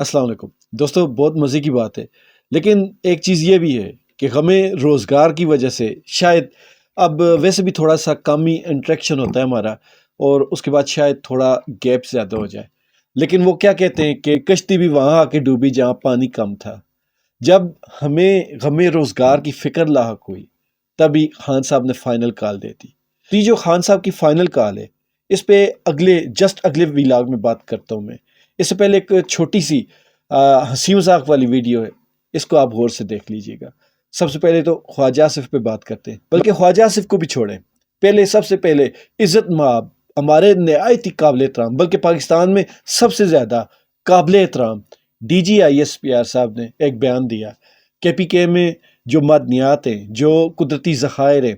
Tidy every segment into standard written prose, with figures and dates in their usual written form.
السلام علیکم دوستو، بہت مزے کی بات ہے، لیکن ایک چیز یہ بھی ہے کہ ہمیں روزگار کی وجہ سے شاید اب ویسے بھی تھوڑا سا کم ہی انٹریکشن ہوتا ہے ہمارا، اور اس کے بعد شاید تھوڑا گیپ زیادہ ہو جائے۔ لیکن وہ کیا کہتے ہیں کہ کشتی بھی وہاں آ کے ڈوبی جہاں پانی کم تھا۔ جب ہمیں غم روزگار کی فکر لاحق ہوئی تبھی خان صاحب نے فائنل کال دے دی۔ تو یہ جو خان صاحب کی فائنل کال ہے، اس پہ اگلے ویلاگ میں بات کرتا ہوں میں۔ اس سے پہلے ایک چھوٹی سی ہنسی مذاق والی ویڈیو ہے، اس کو آپ غور سے دیکھ لیجئے گا۔ سب سے پہلے تو خواجہ آصف پہ بات کرتے ہیں، بلکہ خواجہ آصف کو بھی چھوڑیں، سب سے پہلے عزت مآب ہمارے نہایت ہی قابل احترام، بلکہ پاکستان میں سب سے زیادہ قابل احترام D G I S P R صاحب نے ایک بیان دیا کہ پی کے میں جو معدنیات ہیں، جو قدرتی ذخائر ہیں،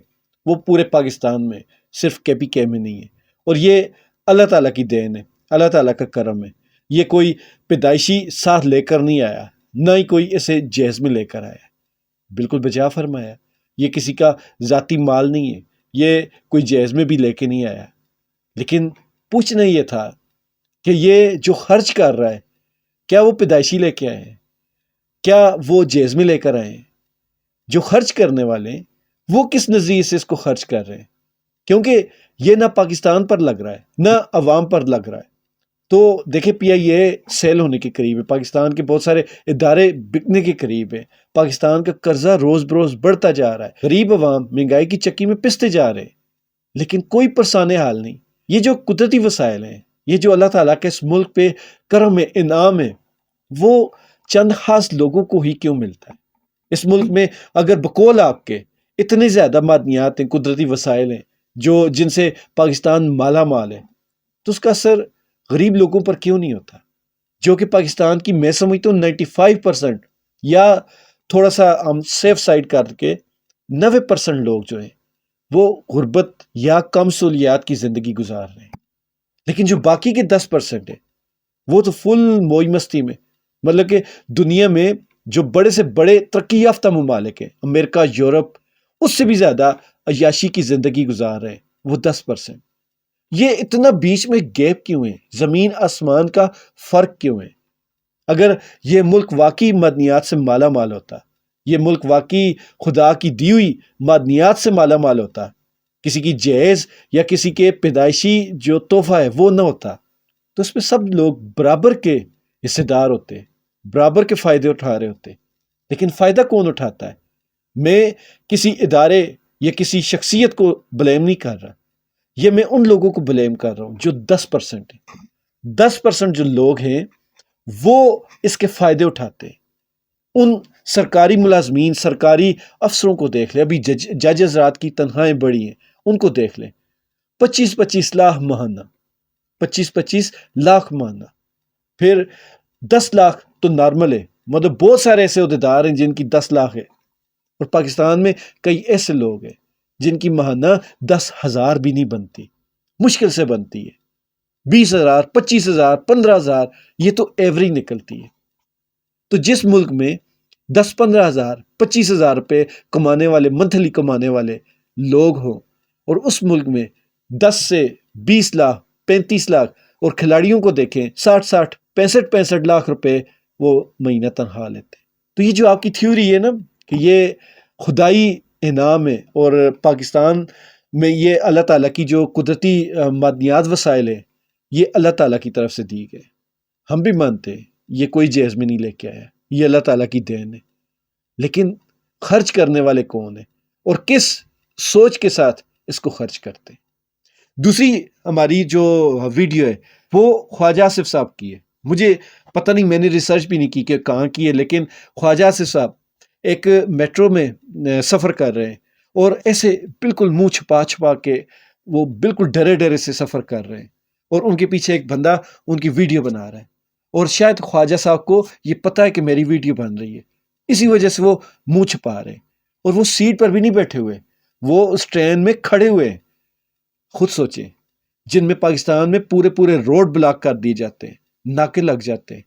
وہ پورے پاکستان میں، صرف کے پی کے میں نہیں ہے، اور یہ اللہ تعالیٰ کی دین ہے، اللہ تعالیٰ کا کرم ہے۔ یہ کوئی پیدائشی ساتھ لے کر نہیں آیا، نہ ہی کوئی اسے جہیز میں لے کر آیا۔ بالکل بجا فرمایا، یہ کسی کا ذاتی مال نہیں ہے، یہ کوئی جہیز میں بھی لے کے نہیں آیا۔ لیکن پوچھنا یہ تھا کہ یہ جو خرچ کر رہا ہے، کیا وہ پیدائشی لے کے آئے ہیں؟ کیا وہ جہیز میں لے کر آئے ہیں؟ جو خرچ کرنے والے ہیں وہ کس نظریے سے اس کو خرچ کر رہے ہیں؟ کیونکہ یہ نہ پاکستان پر لگ رہا ہے، نہ عوام پر لگ رہا ہے۔ تو دیکھیں، پی آئی اے سیل ہونے کے قریب ہے، پاکستان کے بہت سارے ادارے بکنے کے قریب ہیں، پاکستان کا قرضہ روز بروز بڑھتا جا رہا ہے، غریب عوام مہنگائی کی چکی میں پستے جا رہے ہیں، لیکن کوئی پرسانے حال نہیں۔ یہ جو قدرتی وسائل ہیں، یہ جو اللہ تعالیٰ کے اس ملک پہ کرم ہے، انعام ہے، وہ چند خاص لوگوں کو ہی کیوں ملتا ہے؟ اس ملک میں اگر بقول آپ کے اتنے زیادہ معدنیات ہیں، قدرتی وسائل ہیں، جن سے پاکستان مالا مال ہے، تو اس کا اثر غریب لوگوں پر کیوں نہیں ہوتا؟ جو کہ پاکستان کی میں سمجھتا ہوں 95% یا تھوڑا سا ہم سیف سائڈ کر کے 90% لوگ جو ہیں وہ غربت یا کم سہولیات کی زندگی گزار رہے ہیں۔ لیکن جو باقی کے 10% ہے وہ تو فل موج مستی میں، مطلب کہ دنیا میں جو بڑے سے بڑے ترقی یافتہ ممالک ہیں، امریکہ، یورپ، اس سے بھی زیادہ عیاشی کی زندگی گزار رہے ہیں وہ 10%۔ یہ اتنا بیچ میں گیپ کیوں ہے؟ زمین آسمان کا فرق کیوں ہے؟ اگر یہ ملک واقعی معدنیات سے مالا مال ہوتا، یہ ملک واقعی خدا کی دی ہوئی معدنیات سے مالا مال ہوتا، کسی کی جہیز یا کسی کے پیدائشی جو تحفہ ہے وہ نہ ہوتا، تو اس پہ سب لوگ برابر کے حصے دار ہوتے، برابر کے فائدے اٹھا رہے ہوتے۔ لیکن فائدہ کون اٹھاتا ہے؟ میں کسی ادارے یا کسی شخصیت کو بلیم نہیں کر رہا، یہ میں ان لوگوں کو بلیم کر رہا ہوں جو 10% ہیں۔ 10% جو لوگ ہیں وہ اس کے فائدے اٹھاتے ہیں۔ ان سرکاری ملازمین، سرکاری افسروں کو دیکھ لیں، ابھی جج حضرات کی تنخواہیں بڑی ہیں، ان کو دیکھ لیں، 25-25 لاکھ ماہانہ، 25-25 لاکھ ماہانہ، پھر 10 لاکھ تو نارمل ہے، مطلب بہت سارے ایسے عہدیدار ہیں جن کی 10 لاکھ ہے، اور پاکستان میں کئی ایسے لوگ ہیں جن کی ماہانہ 10,000 بھی نہیں بنتی، مشکل سے بنتی ہے، 20,000، 25,000، 15,000، یہ تو ایوریج نکلتی ہے۔ تو جس ملک میں 10-15,000، 25,000 روپے کمانے والے، منتھلی کمانے والے لوگ ہوں، اور اس ملک میں 10 سے 20 لاکھ، 35 لاکھ، اور کھلاڑیوں کو دیکھیں 60-60، 65-65 لاکھ روپے وہ مہینہ تنخواہ لیتے، تو یہ جو آپ کی تھیوری ہے نا کہ یہ خدائی انعام ہے اور پاکستان میں یہ اللہ تعالیٰ کی جو قدرتی معدنیات وسائل ہیں، یہ اللہ تعالیٰ کی طرف سے دی گئے، ہم بھی مانتے ہیں یہ کوئی جہیز میں نہیں لے کے آیا، یہ اللہ تعالیٰ کی دین ہے، لیکن خرچ کرنے والے کون ہیں اور کس سوچ کے ساتھ اس کو خرچ کرتے ہیں؟ دوسری ہماری جو ویڈیو ہے وہ خواجہ آصف صاحب کی ہے، مجھے پتہ نہیں، میں نے ریسرچ بھی نہیں کی کہ کہاں کی ہے، لیکن خواجہ آصف صاحب ایک میٹرو میں سفر کر رہے ہیں، اور ایسے بالکل منہ چھپا چھپا کے وہ بالکل ڈرے ڈرے سے سفر کر رہے ہیں، اور ان کے پیچھے ایک بندہ ان کی ویڈیو بنا رہا ہے، اور شاید خواجہ صاحب کو یہ پتہ ہے کہ میری ویڈیو بن رہی ہے، اسی وجہ سے وہ منہ چھپا رہے ہیں، اور وہ سیٹ پر بھی نہیں بیٹھے ہوئے، وہ اس ٹرین میں کھڑے ہوئے ہیں۔ خود سوچیں، جن میں پاکستان میں پورے روڈ بلاک کر دیے جاتے ہیں، ناکے لگ جاتے ہیں،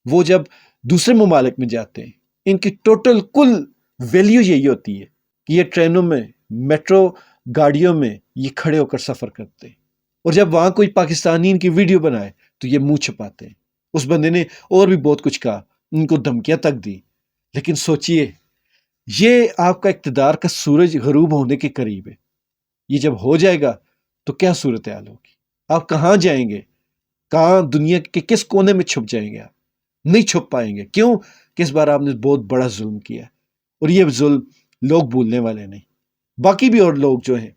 وہ جب دوسرے ممالک میں جاتے ہیں، ان کی ٹوٹل کل ویلیو یہی ہوتی ہے کہ یہ ٹرینوں میں، میٹرو گاڑیوں میں یہ کھڑے ہو کر سفر کرتے ہیں، اور جب وہاں کوئی پاکستانی ان کی ویڈیو بنائے تو یہ منہ چھپاتے ہیں، اس بندے نے اور بھی بہت کچھ کہا، ان کو دھمکیاں تک دی، لیکن سوچئے یہ آپ کا اقتدار کا سورج غروب ہونے کے قریب ہے، یہ جب ہو جائے گا تو کیا صورتحال ہوگی؟ آپ کہاں جائیں گے؟ کہاں دنیا کے کس کونے میں چھپ جائیں گے؟ آپ نہیں چھپ پائیں گے، کیوں کہ اس بار آپ نے بہت بڑا ظلم کیا، اور یہ ظلم لوگ بھولنے والے نہیں۔ باقی بھی اور لوگ جو ہیں،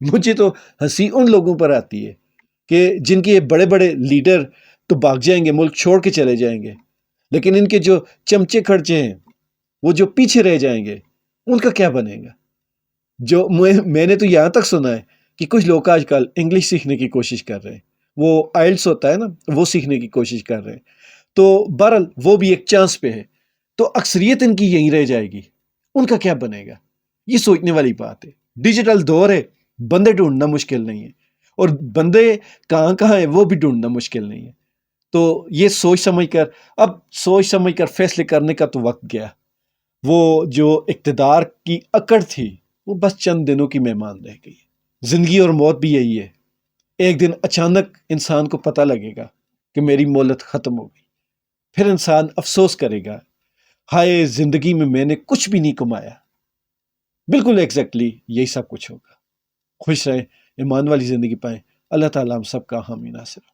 مجھے تو ہنسی ان لوگوں پر آتی ہے کہ جن کے بڑے بڑے لیڈر تو بھاگ جائیں گے، ملک چھوڑ کے چلے جائیں گے، لیکن ان کے جو چمچے خرچے ہیں، وہ جو پیچھے رہ جائیں گے، ان کا کیا بنے گا؟ جو میں نے تو یہاں تک سنا ہے کہ کچھ لوگ آج کل انگلش سیکھنے کی کوشش کر رہے ہیں، وہ آئلٹس ہوتا ہے نا، وہ سیکھنے کی کوشش کر رہے ہیں، تو بہرحال وہ بھی ایک چانس پہ ہے، تو اکثریت ان کی یہیں رہ جائے گی، ان کا کیا بنے گا؟ یہ سوچنے والی بات ہے۔ ڈیجیٹل دور ہے، بندے ڈھونڈنا مشکل نہیں ہے، اور بندے کہاں کہاں ہیں وہ بھی ڈھونڈنا مشکل نہیں ہے۔ تو یہ سوچ سمجھ کر فیصلے کرنے کا تو وقت گیا۔ وہ جو اقتدار کی اکڑ تھی وہ بس چند دنوں کی مہمان رہ گئی۔ زندگی اور موت بھی یہی ہے، ایک دن اچانک انسان کو پتہ لگے گا کہ میری مہلت ختم ہو گئی، پھر انسان افسوس کرے گا، ہائے زندگی میں نے کچھ بھی نہیں کمایا۔ بالکل ایگزیکٹلی یہی سب کچھ ہوگا۔ خوش رہیں، ایمان والی زندگی پائیں۔ اللہ تعالیٰ ہم سب کا حامی ناصر۔